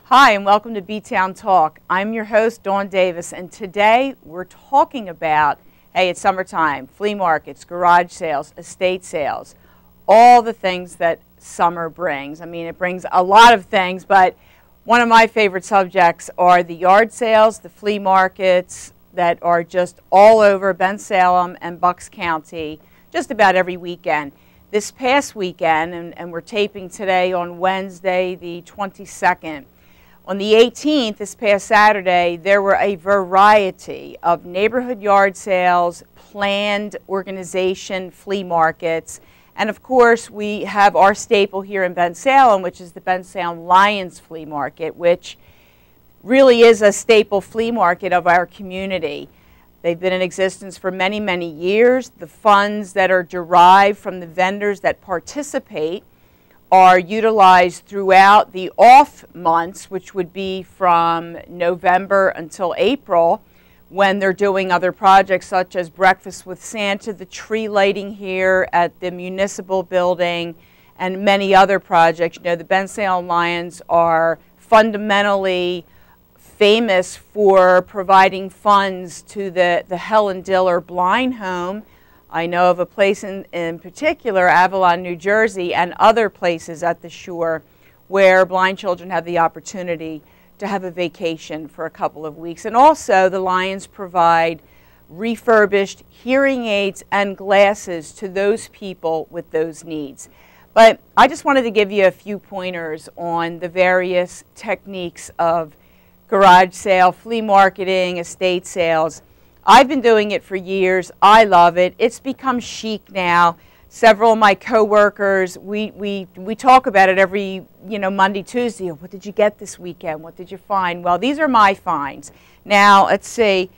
Hi, and welcome to B-Town Talk. I'm your host, Dawn Davis, and today we're talking about, hey, it's summertime, flea markets, garage sales, estate sales, all the things that summer brings. I mean, it brings a lot of things, but one of my favorite subjects are the yard sales, the flea markets that are just all over Bensalem and Bucks County, just about every weekend. This past weekend, and we're taping today on Wednesday the 22nd, on the 18th, this past Saturday, there were a variety of neighborhood yard sales, planned organization flea markets, and of course we have our staple here in Bensalem, which is the Bensalem Lions Flea Market, which really is a staple flea market of our community. They've been in existence for many, many years. The funds that are derived from the vendors that participate are utilized throughout the off months, which would be from November until April, when they're doing other projects such as Breakfast with Santa, the tree lighting here at the municipal building, and many other projects. You know, the Bensalem Lions are fundamentally famous for providing funds to the Helen Diller Blind Home. I know of a place in particular, Avalon, New Jersey, and other places at the shore where blind children have the opportunity to have a vacation for a couple of weeks. And also the Lions provide refurbished hearing aids and glasses to those people with those needs. But I just wanted to give you a few pointers on the various techniques of garage sale, flea marketing, estate sales. I've been doing it for years. I love it. It's become chic now. Several of my coworkers, we talk about it every Monday, Tuesday. What did you get this weekend? What did you find? Well, these are my finds. Now, let's see.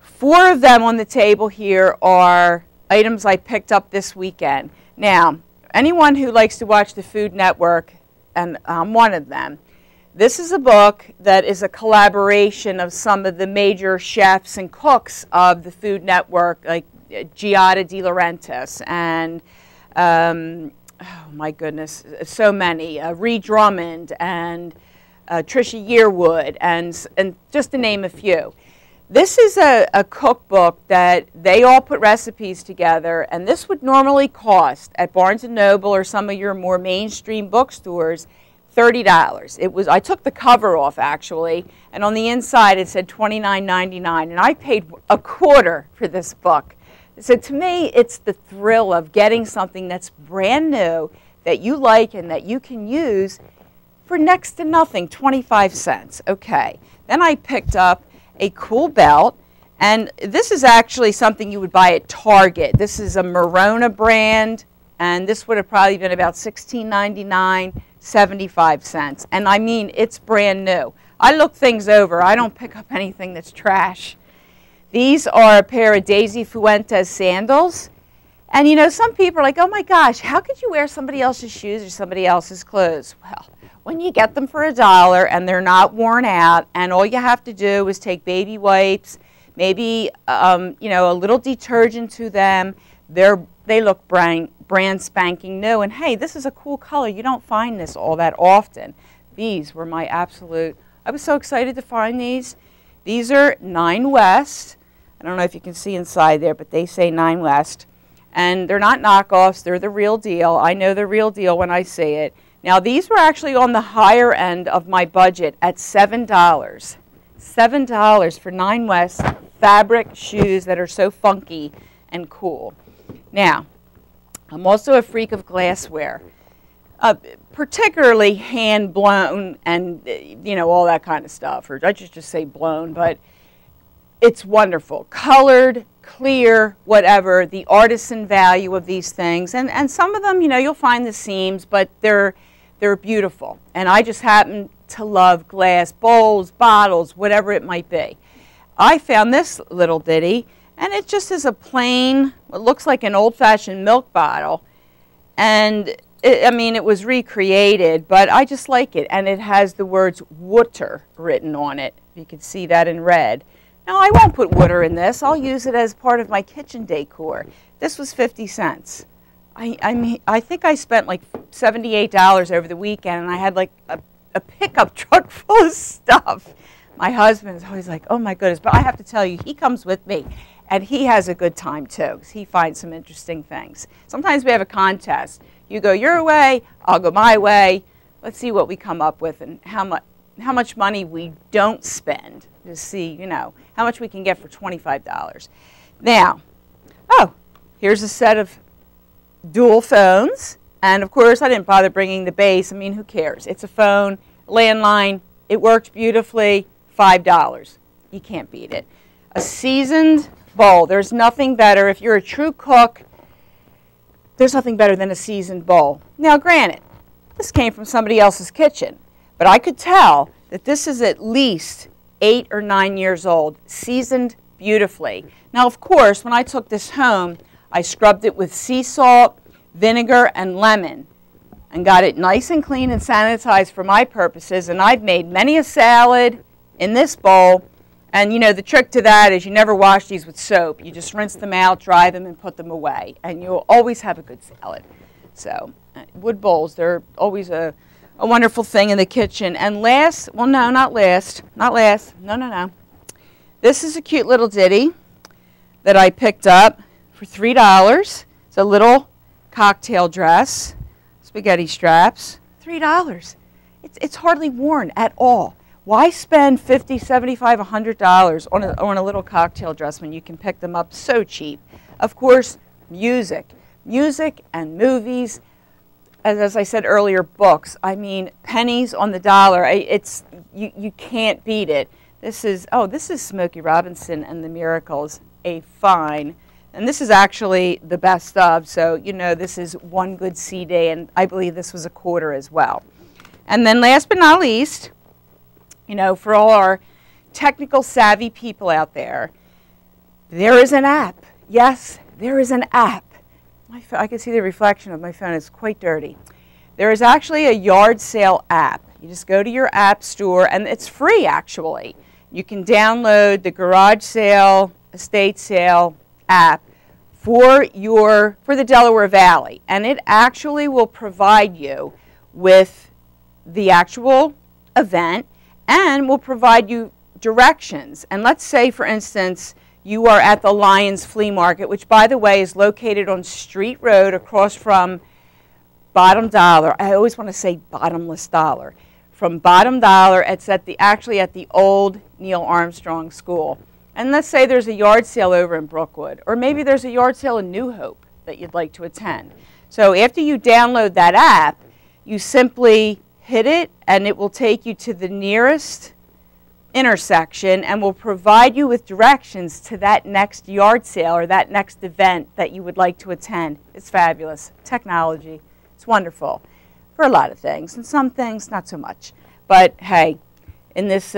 4 of them on the table here are items I picked up this weekend. Now, anyone who likes to watch the Food Network, and I'm one of them, this is a book that is a collaboration of some of the major chefs and cooks of the Food Network, like Giada De Laurentiis and, oh my goodness, so many, Ree Drummond and Trisha Yearwood, and just to name a few. This is a cookbook that they all put recipes together, and this would normally cost at Barnes & Noble or some of your more mainstream bookstores $30. I took the cover off actually, and on the inside it said $29.99, and I paid a quarter for this book. So to me, it's the thrill of getting something that's brand new that you like and that you can use for next to nothing, 25 cents. Okay. Then I picked up a cool belt, and this is actually something you would buy at Target. This is a Morona brand, and this would have probably been about $16.99. 75 cents. And I mean, it's brand new. I look things over. I don't pick up anything that's trash. These are a pair of Daisy Fuentes sandals. And you know, some people are like, oh my gosh, how could you wear somebody else's shoes or somebody else's clothes? Well, when you get them for $1 and they're not worn out, and all you have to do is take baby wipes, maybe a little detergent to them, they look brand spanking new. And hey, this is a cool color. You don't find this all that often. These were my absolute, I was so excited to find these. These are 9 West. I don't know if you can see inside there, but they say 9 West. And they're not knockoffs. They're the real deal. I know the real deal when I see it. Now, these were actually on the higher end of my budget at $7. $7 for 9 West fabric shoes that are so funky and cool. Now, I'm also a freak of glassware, particularly hand-blown and, all that kind of stuff. Or I just say blown, but it's wonderful. Colored, clear, whatever, the artisan value of these things. And some of them, you'll find the seams, but they're beautiful. And I just happen to love glass bowls, bottles, whatever it might be. I found this little ditty. And it just is a plain, it looks like an old-fashioned milk bottle. And, it was recreated, but I just like it. And it has the words water written on it. You can see that in red. Now, I won't put water in this. I'll use it as part of my kitchen decor. This was 50 cents. I think I spent like $78 over the weekend, and I had like a pickup truck full of stuff. My husband is always like, oh my goodness, but I have to tell you, he comes with me, and he has a good time too, because he finds some interesting things. Sometimes we have a contest. You go your way, I'll go my way. Let's see what we come up with and how much money we don't spend to see, you know, how much we can get for $25. Now, oh, here's a set of dual phones. And of course, I didn't bother bringing the base. I mean, who cares? It's a phone, landline. It works beautifully. $5. You can't beat it. A seasoned bowl. There's nothing better. If you're a true cook, there's nothing better than a seasoned bowl. Now, granted, this came from somebody else's kitchen, but I could tell that this is at least 8 or 9 years old, seasoned beautifully. Now, of course, when I took this home, I scrubbed it with sea salt, vinegar, and lemon, and got it nice and clean and sanitized for my purposes. And I've made many a salad in this bowl. And you know, the trick to that is you never wash these with soap. You just rinse them out, dry them, and put them away. And you'll always have a good salad. So wood bowls, they're always a wonderful thing in the kitchen. And last, well, no, not last. No. This is a cute little ditty that I picked up for $3. It's a little cocktail dress, spaghetti straps, $3. It's hardly worn at all. Why spend $50, $75, $100 on a little cocktail dress when you can pick them up so cheap? Of course, music and movies. As I said earlier, books. I mean, pennies on the dollar. You can't beat it. This is Smokey Robinson and the Miracles, a fine. And this is actually the best of, so you know this is one good CD, and I believe this was a quarter as well. And then last but not least, you know, for all our technical savvy people out there, there is an app. Yes, there is an app. I can see the reflection of my phone. It's quite dirty. There is actually a yard sale app. You just go to your app store, and it's free actually. You can download the garage sale, estate sale app for the Delaware Valley, and it actually will provide you with the actual event and will provide you directions. And let's say, for instance, you are at the Lions Flea Market, which, by the way, is located on Street Road across from Bottom Dollar. I always want to say Bottomless Dollar. From Bottom Dollar, it's actually at the old Neil Armstrong School. And let's say there's a yard sale over in Brookwood, or maybe there's a yard sale in New Hope that you'd like to attend. So after you download that app, you simply hit it, and it will take you to the nearest intersection and will provide you with directions to that next yard sale or that next event that you would like to attend. It's fabulous. Technology. It's wonderful for a lot of things, and some things not so much. But hey, in this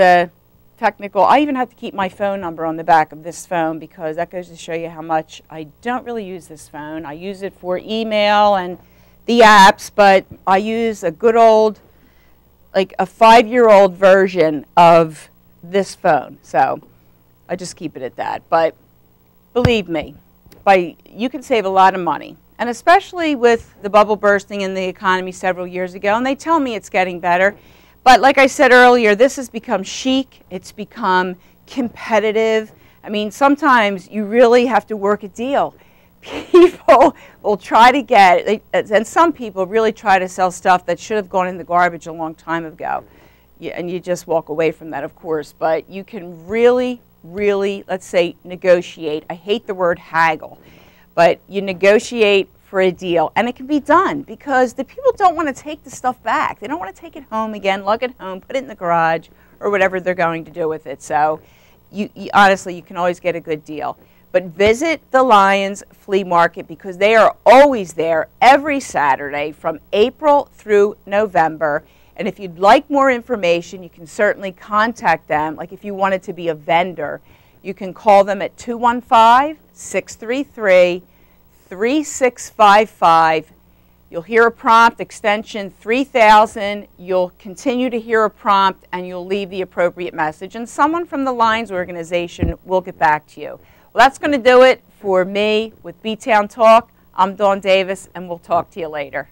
technical, I even have to keep my phone number on the back of this phone because that goes to show you how much I don't really use this phone. I use it for email and the apps, but I use a good old, like a 5-year-old version of this phone. So I just keep it at that. But believe me, you can save a lot of money. And especially with the bubble bursting in the economy several years ago, and they tell me it's getting better. But like I said earlier, this has become chic. It's become competitive. I mean, sometimes you really have to work a deal. People will try to get, and some people really try to sell stuff that should have gone in the garbage a long time ago. And you just walk away from that, of course. But you can really, let's say, negotiate. I hate the word haggle. But you negotiate for a deal, and it can be done because the people don't want to take the stuff back. They don't want to take it home again, lug it home, put it in the garage, or whatever they're going to do with it. So honestly, you can always get a good deal. But visit the Lions Flea Market because they are always there every Saturday from April through November. And if you'd like more information, you can certainly contact them. Like if you wanted to be a vendor, you can call them at 215-633-3655. You'll hear a prompt, extension 3000. You'll continue to hear a prompt, and you'll leave the appropriate message. And someone from the Lions organization will get back to you. Well, that's going to do it for me with B-Town Talk. I'm Dawn Davis, and we'll talk to you later.